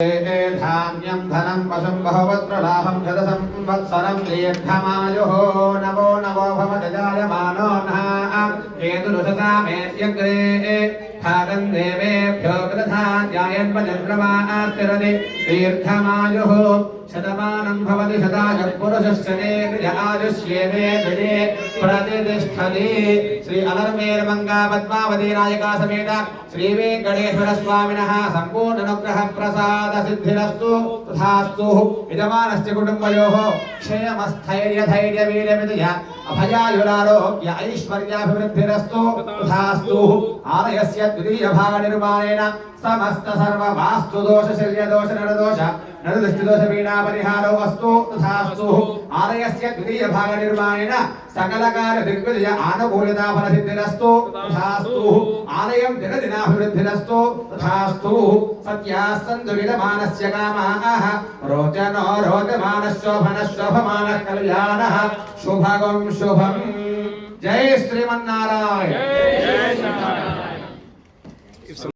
धान्यं धनं पशुं बहुवत्रलाभं शतसंवत्सरं दीर्घमायुः नवो नवो भवदजायमानो नः केतुरुषसा मेत्यग्रे भागं देवेभ्यो प्रधान्यायन्पचन्द्रमास्तिरति दीर्घमायुः शतमानं भवति शतायुः पुरुषश्चेन्द्रिय आयुष्येवेन्द्रिये प्रतिष्ठति। श्री अलर्मेर्मंगा पद्मावती नायिका समेत श्री वेंकटेश्वर स्वामिनः संपूर्ण अनुग्रह प्रसाद सिद्धिरस्तु तथास्तु। यजमानस्य कुटुम्बयोः क्षेमस्थैर्य धैर्य वीर्यविजय अभयायुरारोग्य ऐश्वर्याभिवृद्धिरस्तु तथास्तु। आलयस्य द्वितीय भाग निर्माणेन समस्त सर्व वास्तु दोष शल्य दोष नरदोष नरदृष्टिदोष पीडा परिहारो अस्तु तथास्तु। आलयस्य द्वितीय भाग निर्माणेन सकल कार्य दिग्विजय आनुकूल्यता फल सिद्धिरस्तु तथास्तु। आलयं दिनदिनाभिवृद्धिरस्तु तथास्तु। सत्याः सन्तु विद्यमानस्य कामाः रोचनो रोचमानः शोभनः शोभमानः कल्याणः शुभगं शुभम्। जय श्रीमन्नारायण।